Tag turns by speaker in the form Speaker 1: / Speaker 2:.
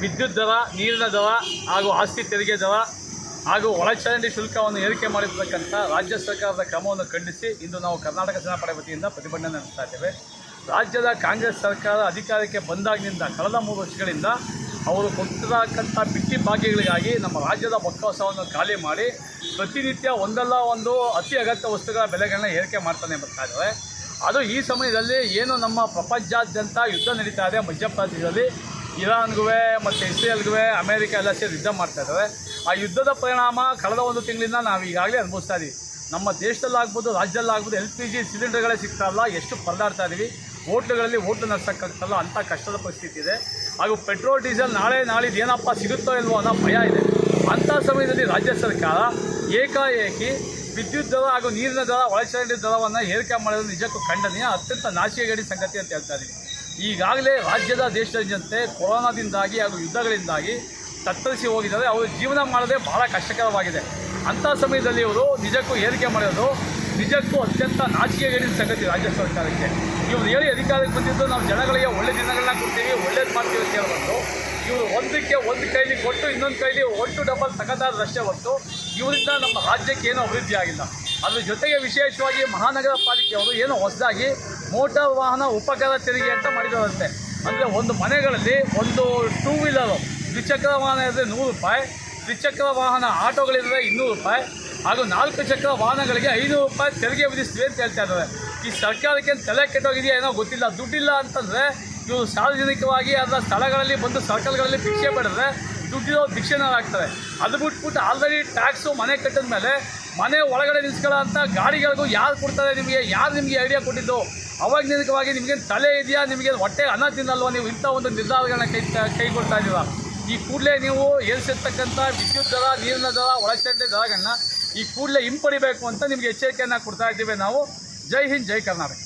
Speaker 1: ವಿದ್ಯುತ್ ದರ, ನೀರಿನ ದರ ಹಾಗೂ ಆಸ್ತಿ ತೆರಿಗೆ ದರ ಹಾಗೂ ಒಳಚರಂಡಿ ಶುಲ್ಕವನ್ನು ಏರಿಕೆ ಮಾಡಿರ್ತಕ್ಕಂಥ ರಾಜ್ಯ ಸರ್ಕಾರದ ಕ್ರಮವನ್ನು ಖಂಡಿಸಿ ಇಂದು ನಾವು ಕರ್ನಾಟಕ ಸೇನಾ ಪಡೆ ವತಿಯಿಂದ ಪ್ರತಿಭಟನೆ ನಡೆಸ್ತಾ ಇದ್ದೇವೆ. ರಾಜ್ಯದ ಕಾಂಗ್ರೆಸ್ ಸರ್ಕಾರ ಅಧಿಕಾರಕ್ಕೆ ಬಂದಾಗಿನಿಂದ ಕಳೆದ 3 ವರ್ಷಗಳಿಂದ ಅವರು ಕೊಟ್ಟಿರತಕ್ಕಂಥ ಬಿಟ್ಟಿ ಭಾಗ್ಯಗಳಿಗಾಗಿ ನಮ್ಮ ರಾಜ್ಯದ ಬೊಕ್ಕಸವನ್ನು ಖಾಲಿ ಮಾಡಿ ಪ್ರತಿನಿತ್ಯ ಒಂದಲ್ಲ ಒಂದು ಅತಿ ಅಗತ್ಯ ವಸ್ತುಗಳ ಬೆಲೆಗಳನ್ನ ಏರಿಕೆ ಮಾಡ್ತಾನೆ ಬರ್ತಾ ಇದ್ದಾರೆ. ಅದು ಈ ಸಮಯದಲ್ಲಿ ಏನು ನಮ್ಮ ಪ್ರಪಂಚಾದ್ಯಂತ ಯುದ್ಧ ನಡೀತಾ ಇದೆ, ಮಧ್ಯಪ್ರದೇಶದಲ್ಲಿ ಇರಾನ್ಗೂ ಮತ್ತು ಇಸ್ರೇಲ್ಗೂ ಅಮೇರಿಕ ಎಲ್ಲ ಸೇರಿ ಯುದ್ಧ ಮಾಡ್ತಾ ಇದ್ದಾರೆ. ಆ ಯುದ್ಧದ ಪರಿಣಾಮ ಕಳೆದ 1 ತಿಂಗಳಿಂದ ನಾವು ಈಗಾಗಲೇ ಅನುಭವಿಸ್ತಾ ಇದ್ದೀವಿ. ನಮ್ಮ ದೇಶದಲ್ಲಾಗ್ಬೋದು, ರಾಜ್ಯದಲ್ಲಾಗ್ಬೋದು LPG ಸಿಲಿಂಡರ್ಗಳೇ ಸಿಗ್ತಾರಲ್ಲ, ಎಷ್ಟು ಪರದಾಡ್ತಾ ಇದ್ದೀವಿ. ಹೋಟ್ಲುಗಳಲ್ಲಿ ಹೋಟ್ಲು ನಡೆಸೋಕ್ಕಾಗ್ತಲ್ಲ, ಅಂಥ ಕಷ್ಟದ ಪರಿಸ್ಥಿತಿ ಇದೆ. ಹಾಗೂ ಪೆಟ್ರೋಲ್ ಡೀಸೆಲ್ ನಾಳೆ ನಾಳಿದ್ದು ಏನಪ್ಪ ಸಿಗುತ್ತೋ ಇಲ್ವೋ ಅನ್ನೋ ಭಯ ಇದೆ. ಅಂಥ ಸಮಯದಲ್ಲಿ ರಾಜ್ಯ ಸರ್ಕಾರ ಏಕಾಏಕಿ ವಿದ್ಯುತ್ ದರ ಹಾಗೂ ನೀರಿನ ದರ, ಒಳಚರಂಡಿ ದರವನ್ನು ಏರಿಕೆ ಮಾಡೋದು ನಿಜಕ್ಕೂ ಖಂಡನೀಯ, ಅತ್ಯಂತ ನಾಚಿಕೆಗೇಡಿನ ಸಂಗತಿ ಅಂತ ಹೇಳ್ತಾ ಇದ್ದೀವಿ. ಈಗಾಗಲೇ ರಾಜ್ಯದ ದೇಶದ ಜನತೆ ಕೊರೋನಾದಿಂದಾಗಿ ಹಾಗೂ ಯುದ್ಧಗಳಿಂದಾಗಿ ತತ್ತರಿಸಿ ಹೋಗಿದ್ದಾರೆ. ಅವರು ಜೀವನ ಮಾಡೋದೇ ಬಹಳ ಕಷ್ಟಕರವಾಗಿದೆ. ಅಂಥ ಸಮಯದಲ್ಲಿ ಇವರು ನಿಜಕ್ಕೂ ಏರಿಕೆ ಮಾಡೋದು ನಿಜಕ್ಕೂ ಅತ್ಯಂತ ನಾಚಿಕೆಗೇಡಿನ ಸಂಗತಿ ರಾಜ್ಯ ಸರ್ಕಾರಕ್ಕೆ. ಇವರು ಹೇಳಿ ಅಧಿಕಾರಕ್ಕೆ ಬಂದಿದ್ದು ನಾವು ಜನಗಳಿಗೆ ಒಳ್ಳೆ ದಿನಗಳನ್ನ ಕೊಡ್ತೀವಿ, ಒಳ್ಳೇದು ಮಾಡ್ತೀವಿ ಅಂತ ಹೇಳ್ಬಂದು ಇವರು ಒಂದಕ್ಕೆ ಒಂದು ಕೈಲಿ ಕೊಟ್ಟು ಇನ್ನೊಂದು ಕೈಲಿ ಒಟ್ಟು ಡಬಲ್ ತಗೋದಾರಷ್ಟೇ ಹೊರತು ಇವರಿಂದ ನಮ್ಮ ರಾಜ್ಯಕ್ಕೆ ಏನೂ ಅಭಿವೃದ್ಧಿ ಆಗಿಲ್ಲ. ಅದ್ರ ಜೊತೆಗೆ ವಿಶೇಷವಾಗಿ ಮಹಾನಗರ ಪಾಲಿಕೆಯವರು ಏನೋ ಹೊಸದಾಗಿ ಮೋಟಾರ್ ವಾಹನ ಉಪಕರ ತೆರಿಗೆ ಅಂತ ಮಾಡಿದಾರಂತೆ. ಅಂದರೆ ಒಂದು ಮನೆಗಳಲ್ಲಿ ಒಂದು 2 ವೀಲರು ದ್ವಿಚಕ್ರ ವಾಹನ ಇದ್ದರೆ 100 ರೂಪಾಯಿ, ದ್ವಿಚಕ್ರ ವಾಹನ ಆಟೋಗಳಿದ್ರೆ 200 ರೂಪಾಯಿ ಹಾಗೂ 4 ಚಕ್ರ ವಾಹನಗಳಿಗೆ 500 ರೂಪಾಯಿ ತೆರಿಗೆ ವಿಧಿಸ್ತೀವಿ ಅಂತ ಹೇಳ್ತಾ ಇದ್ದಾರೆ. ಈ ಸರ್ಕಾರಕ್ಕೆ ತಲೆ ಕೆಟ್ಟೋಗಿದೆಯಾ ಏನೋ ಗೊತ್ತಿಲ್ಲ. ದುಡ್ಡಿಲ್ಲ ಅಂತಂದರೆ ಇವರು ಸಾರ್ವಜನಿಕವಾಗಿ ಅದರ ಸ್ಥಳಗಳಲ್ಲಿ ಬಂದು ಸರ್ಕಲ್ಗಳಲ್ಲಿ ಭಿಕ್ಷೆ ಪಡೆದ್ರೆ ದುಡ್ಡಿರೋ ಭಿಕ್ಷೆನಾಗ್ತಾರೆ. ಅದು ಬಿಟ್ಬಿಟ್ಟು ಆಲ್ರೆಡಿ ಟ್ಯಾಕ್ಸು ಮನೆ ಕಟ್ಟಿದ ಮೇಲೆ ಮನೆ ಒಳಗಡೆ ನಿಲ್ಸ್ಕೊಳ್ಳೋ ಅಂಥ ಗಾಡಿಗಳಿಗೂ ಯಾರು ಕೊಡ್ತಾರೆ ನಿಮಗೆ? ಯಾರು ನಿಮಗೆ ಐಡಿಯಾ ಕೊಟ್ಟಿದ್ದು? ಅವೈಜ್ಞಾನಿಕವಾಗಿ ನಿಮಗೆ ತಲೆ ಇದೆಯಾ? ನಿಮಗೆ ಹೊಟ್ಟೆ ಅನ್ನ ತಿನ್ನಲ್ವ? ನೀವು ಇಂಥ ಒಂದು ನಿರ್ಧಾರಗಳನ್ನ ಕೈಗೊಳ್ತಾ ಇದ್ದೀರಾ. ಈ ಕೂಡಲೇ ನೀವು ಏರಿಸಿರ್ತಕ್ಕಂಥ ವಿದ್ಯುತ್ ದರ, ನೀರಿನ ದರ, ಒಳಚರಂಡಿ ದರಗಳನ್ನ ಈ ಕೂಡಲೇ ಹಿಂಪಡಿಬೇಕು ಅಂತ ನಿಮಗೆ ಎಚ್ಚರಿಕೆಯನ್ನು ಕೊಡ್ತಾ ಇದ್ದೀವಿ ನಾವು. ಜೈ ಹಿಂದ್, ಜೈ ಕರ್ನಾಟಕ.